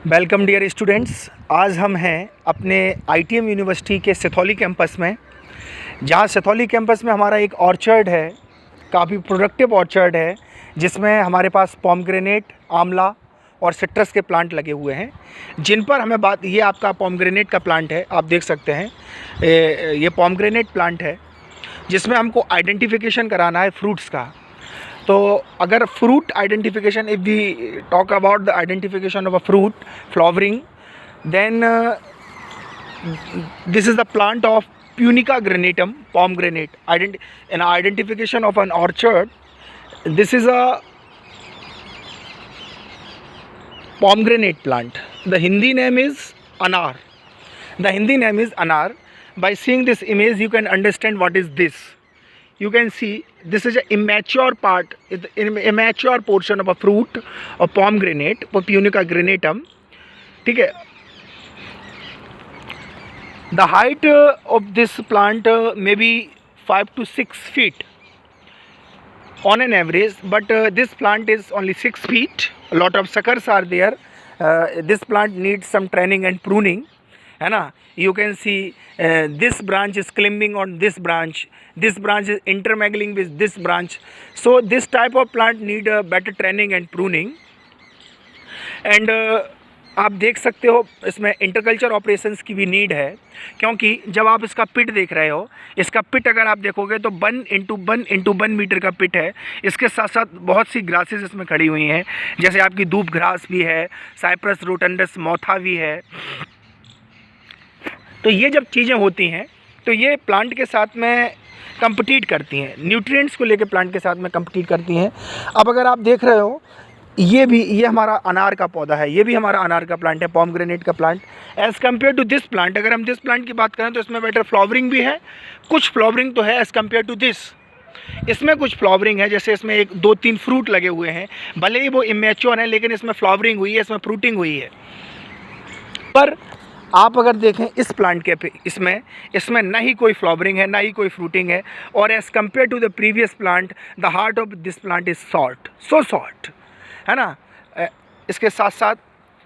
Welcome dear students. आज हम हैं अपने आईटीएम यूनिवर्सिटी के सिथौली कैंपस में, जहां सिथौली कैंपस में हमारा एक ऑर्चर्ड है, काफ़ी प्रोडक्टिव ऑर्चर्ड है, जिसमें हमारे पास पोमग्रेनेट, आंवला और सिट्रस के प्लांट लगे हुए हैं, जिन पर हमें बात। ये आपका पोमग्रेनेट का प्लांट है, आप देख सकते हैं। ये पोमग्रेनेट प्लांट है जिसमें हमको आइडेंटिफिकेशन कराना है फ्रूट्स का। तो अगर fruit identification, if we talk about the identification of a fruit flowering, then this is the plant of Punica granatum, pomegranate. In identification of an orchard, this is a pomegranate plant. The Hindi name is anar. The Hindi name is anar. By seeing this image, you can understand what is this. You can see this is an immature part, immature portion of a fruit of pomegranate, Punica granatum. ठीक है। The height of this plant may be 5 to 6 feet on an average, but this plant is only 6 feet. A lot of suckers are there. This plant needs some training and pruning, है ना। You can see this branch is climbing on this branch is intermingling with this branch. So this type of plant need better training and pruning. And आप देख सकते हो इसमें interculture operations की भी need है, क्योंकि जब आप इसका पिट देख रहे हो, इसका पिट अगर आप देखोगे तो 1 मीटर का पिट है। इसके साथ साथ बहुत सी ग्रासेस इसमें खड़ी हुई हैं, जैसे आपकी दूब ग्रास भी है, साइप्रस रोटंडस मोथा भी है। तो ये जब चीज़ें होती हैं तो ये प्लांट के साथ में कंपीट करती हैं, न्यूट्रिएंट्स को लेकर प्लांट के साथ में कंपीट करती हैं। अब अगर आप देख रहे हो, ये हमारा अनार का पौधा है, ये भी हमारा अनार का प्लांट है, पोमग्रेनेट का plant. As compare to this plant, अगर हम दिस प्लांट की बात करें तो इसमें बेटर फ्लावरिंग भी है, कुछ फ्लावरिंग तो है एज़ कम्पेयर टू दिस। इसमें कुछ फ्लावरिंग है, जैसे इसमें 1, 2, 3 फ्रूट लगे हुए हैं, भले ही वो इमेच्योर है, लेकिन इसमें फ्लावरिंग हुई है, इसमें फ्रूटिंग हुई है। पर आप अगर देखें इस प्लांट के इसमें ना ही कोई फ्लावरिंग है, ना ही कोई फ्रूटिंग है, और as compare to the previous plant, the heart of this plant is salt, so salt, है ना। इसके साथ साथ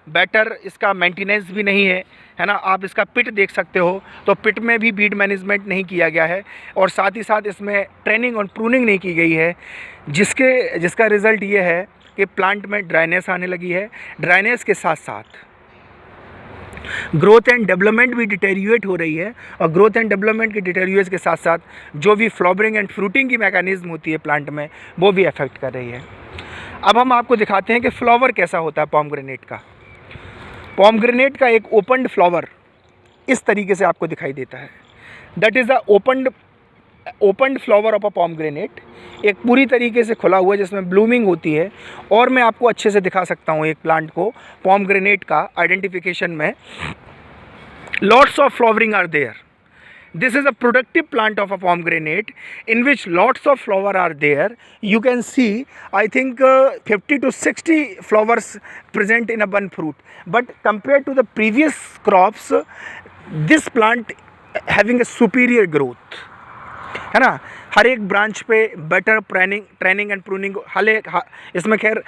बेटर इसका मेंटेनेंस भी नहीं है ना। आप इसका पिट देख सकते हो, तो पिट में भी बीड मैनेजमेंट नहीं किया गया है, और साथ ही साथ इसमें ट्रेनिंग और प्रूनिंग नहीं की गई है, जिसका रिज़ल्ट ये है कि प्लांट में ड्राइनेस आने लगी है। ड्राइनेस के साथ साथ ग्रोथ एंड डेवलपमेंट भी डिटेरियोरेट हो रही है, और ग्रोथ एंड डेवलपमेंट के डिटेरियोरेट के साथ साथ जो भी फ्लावरिंग एंड फ्रूटिंग की मैकेनिज्म होती है प्लांट में, वो भी अफेक्ट कर रही है। अब हम आपको दिखाते हैं कि फ्लावर कैसा होता है पोमग्रेनेट का। पोमग्रेनेट का एक ओपनड फ्लावर इस तरीके से आपको दिखाई देता है। That is the opened flower of a pomegranate, एक पूरी तरीके से खुला हुआ जिसमें ब्लूमिंग होती है। और मैं आपको अच्छे से दिखा सकता हूँ एक प्लांट को, पोमग्रेनेट का आइडेंटिफिकेशन में lots of flowering are there. This is a productive plant of a pomegranate in which lots of flower are there. You can see, I think 50 to 60 flowers present in a one fruit. But compared to the previous crops, this plant having a superior growth, है ना। हर एक branch पे better training and pruning, इसमें खैर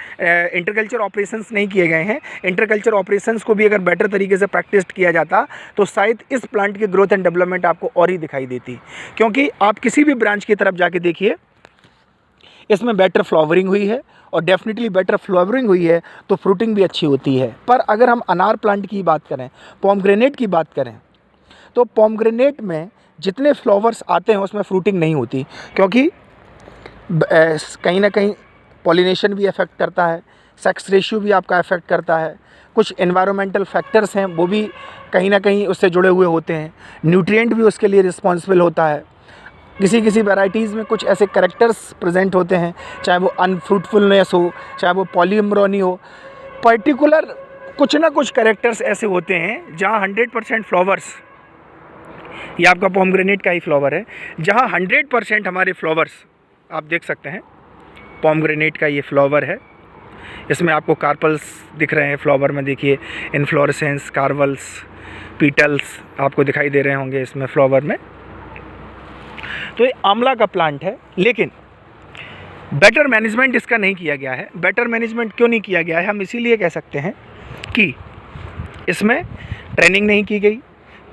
interculture operations नहीं किए गए हैं। इंटरकल्चर ऑपरेशंस को भी अगर बेटर तरीके से प्रैक्टिस किया जाता तो शायद इस प्लांट की ग्रोथ एंड डेवलपमेंट आपको और ही दिखाई देती, क्योंकि आप किसी भी ब्रांच की तरफ जाके देखिए, इसमें बेटर फ्लावरिंग हुई है, और डेफिनेटली बेटर फ्लावरिंग हुई है तो फ्रूटिंग भी अच्छी होती है। पर अगर हम अनार प्लांट की बात करें, पोमग्रेनेट की बात करें, तो पोमग्रेनेट में जितने फ्लावर्स आते हैं उसमें फ्रूटिंग नहीं होती, क्योंकि कहीं ना कहीं पॉलिनेशन भी अफेक्ट करता है, सेक्स रेशियो भी आपका अफेक्ट करता है, कुछ एनवायरमेंटल फैक्टर्स हैं वो भी कहीं ना कहीं उससे जुड़े हुए होते हैं, न्यूट्रिएंट भी उसके लिए रिस्पॉन्सिबल होता है। किसी वैराइटीज़ में कुछ ऐसे करेक्टर्स प्रेजेंट होते हैं, चाहे वो अनफ्रूटफुलनेस हो, चाहे वो पॉलीअम्ब्रोनी हो, पर्टिकुलर कुछ ना कुछ करेक्टर्स ऐसे होते हैं जहाँ 100% फ्लावर्स, ये आपका पोमग्रेनेट का ही फ्लावर है, जहाँ 100% हमारे फ्लावर्स आप देख सकते हैं। पोमग्रेनेट का ये फ्लावर है, इसमें आपको कार्पल्स दिख रहे हैं फ्लावर में, देखिए इन्फ्लोरेसेंस, कार्वल्स, पीटल्स आपको दिखाई दे रहे होंगे इसमें फ्लावर में। तो ये आंवला का प्लांट है, लेकिन बेटर मैनेजमेंट इसका नहीं किया गया है। बेटर मैनेजमेंट क्यों नहीं किया गया है, हम इसीलिए कह सकते हैं कि इसमें ट्रेनिंग नहीं की गई,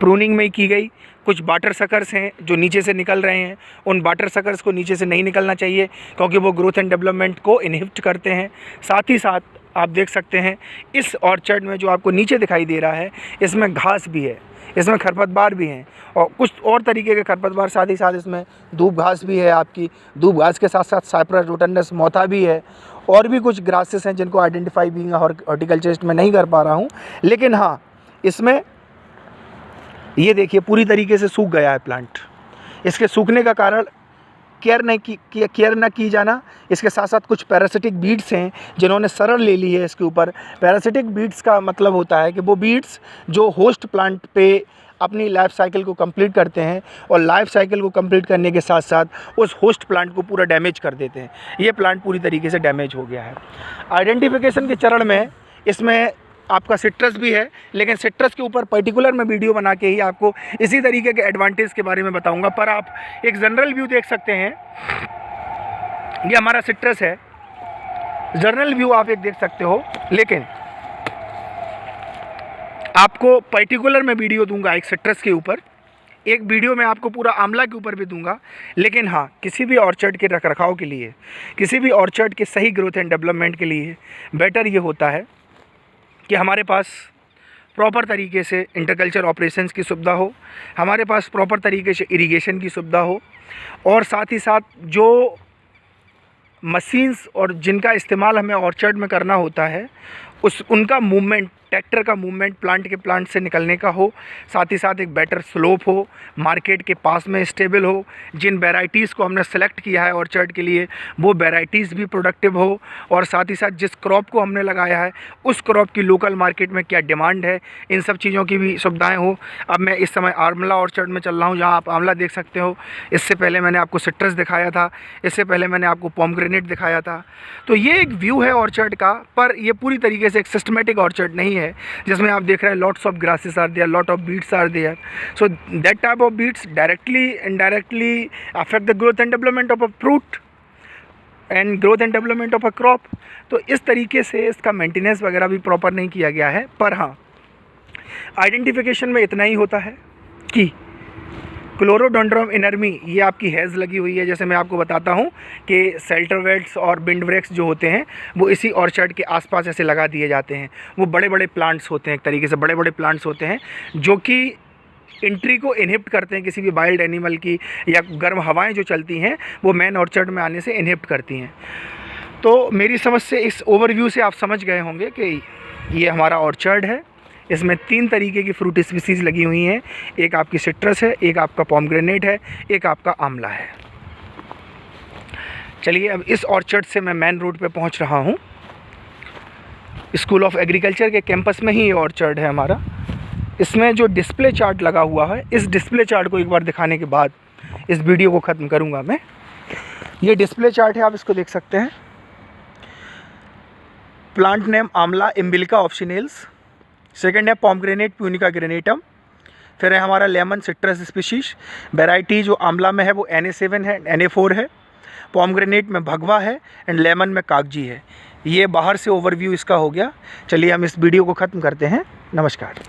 प्रूनिंग में की गई। कुछ वाटर सकर्स हैं जो नीचे से निकल रहे हैं, उन वाटर सकर्स को नीचे से नहीं निकलना चाहिए क्योंकि वो ग्रोथ एंड डेवलपमेंट को इनहिबिट करते हैं। साथ ही साथ आप देख सकते हैं इस ऑर्चर्ड में जो आपको नीचे दिखाई दे रहा है, इसमें घास भी है, इसमें खरपतवार भी हैं और कुछ और तरीके के खरपतवार, साथ ही साथ इसमें दूब घास भी है। आपकी दूब घास के साथ साथ साइप्रस रोटंडस मोथा भी है और भी कुछ ग्रासेस हैं जिनको आइडेंटिफाई बीइंग हॉर्टिकल्चरिस्ट में नहीं कर पा रहा हूँ। लेकिन हाँ, इसमें ये देखिए पूरी तरीके से सूख गया है प्लांट। इसके सूखने का कारण केयर न की जाना, इसके साथ साथ कुछ पैरासिटिक बीड्स हैं जिन्होंने सरल ले ली है इसके ऊपर। पैरासिटिक बीड्स का मतलब होता है कि वो बीड्स जो होस्ट प्लांट पे अपनी लाइफ साइकिल को कंप्लीट करते हैं और लाइफ साइकिल को कंप्लीट करने के साथ साथ उस होस्ट प्लांट को पूरा डैमेज कर देते हैं। ये प्लांट पूरी तरीके से डैमेज हो गया है। आइडेंटिफिकेशन के चरण में इसमें आपका सिट्रस भी है, लेकिन सिट्रस के ऊपर पर्टिकुलर मैं वीडियो बना के ही आपको इसी तरीके के एडवांटेज के बारे में बताऊंगा। पर आप एक जनरल व्यू देख सकते हैं, ये हमारा सिट्रस है, जनरल व्यू आप एक देख सकते हो। लेकिन आपको पर्टिकुलर मैं वीडियो दूंगा एक सिट्रस के ऊपर, एक वीडियो मैं आपको पूरा आंवला के ऊपर भी दूंगा। लेकिन हाँ, किसी भी ऑर्चर्ड के रखरखाव के लिए, किसी भी ऑर्चर्ड के सही ग्रोथ एंड डेवलपमेंट के लिए बेटर ये होता है कि हमारे पास प्रॉपर तरीके से इंटरकल्चर ऑपरेशंस की सुविधा हो, हमारे पास प्रॉपर तरीके से इरिगेशन की सुविधा हो और साथ ही साथ जो मशीन्स और जिनका इस्तेमाल हमें ऑर्चर्ड में करना होता है उनका मूवमेंट, ट्रैक्टर का मूवमेंट प्लांट से निकलने का हो, साथ ही साथ एक बेटर स्लोप हो, मार्केट के पास में स्टेबल हो, जिन वेराइटीज़ को हमने सेलेक्ट किया है ऑर्चर्ड के लिए वो वेराइटीज़ भी प्रोडक्टिव हो और साथ ही साथ जिस क्रॉप को हमने लगाया है उस क्रॉप की लोकल मार्केट में क्या डिमांड है, इन सब चीज़ों की भी सुविधाएँ हो। अब मैं इस समय आंवला ऑर्चर्ड में चल रहा हूँ, जहाँ आप आंवला देख सकते हो। इससे पहले मैंने आपको सिट्रस दिखाया था, इससे पहले मैंने आपको पोमग्रेनेट दिखाया था। तो ये एक व्यू है ऑर्चर्ड का, पर ये पूरी तरीके से एक सिस्टमेटिक ऑर्चर्ड नहीं है जिसमें आप देख रहे हैं lots of grasses are there, lot of weeds are there. So that type of weeds directly indirectly affect the growth and development of a fruit and growth and development of a crop. तो इस तरीके से इसका maintenance वगैरह भी proper नहीं किया गया है। पर हाँ, आइडेंटिफिकेशन में इतना ही होता है कि क्लोरोडेंड्रम इनर्मी ये आपकी हैज़ लगी हुई है। जैसे मैं आपको बताता हूँ कि सेल्टरवेट्स और बिंडब्रेक्स जो होते हैं वो इसी ऑर्चर्ड के आसपास ऐसे लगा दिए जाते हैं। वो बड़े बड़े प्लांट्स होते हैं, एक तरीके से बड़े बड़े प्लांट्स होते हैं जो कि एंट्री को इनहिबिट करते हैं किसी भी वाइल्ड एनिमल की, या गर्म हवाएं जो चलती हैं वो मेन ऑर्चर्ड में आने से इनहिबिट करती हैं। तो मेरी समझ से इस ओवरव्यू से आप समझ गए होंगे कि ये हमारा ऑर्चर्ड है। इसमें 3 तरीके की फ्रूट स्पीसीज़ लगी हुई हैं, एक आपकी सिट्रस है, एक आपका पोमग्रेनेट है, एक आपका आंवला है। चलिए, अब इस ऑर्चर्ड से मैं मेन रोड पे पहुंच रहा हूं। स्कूल ऑफ एग्रीकल्चर के कैंपस में ही ये ऑर्चर्ड है हमारा। इसमें जो डिस्प्ले चार्ट लगा हुआ है, इस डिस्प्ले चार्ट को एक बार दिखाने के बाद इस वीडियो को ख़त्म करूँगा मैं। ये डिस्प्ले चार्ट है, आप इसको देख सकते हैं। प्लांट नेम आंवला इम्बिलिका ऑप्शिनेल्स, सेकेंड है पोमग्रेनेट प्यूनिका ग्रेनेटम, फिर है हमारा लेमन सिट्रस स्पीशीज। वैरायटी जो आंवला में है वो NA7 है, NA4 है, पोमग्रेनेट में भगवा है एंड लेमन में कागजी है। ये बाहर से ओवरव्यू इसका हो गया। चलिए हम इस वीडियो को ख़त्म करते हैं। नमस्कार।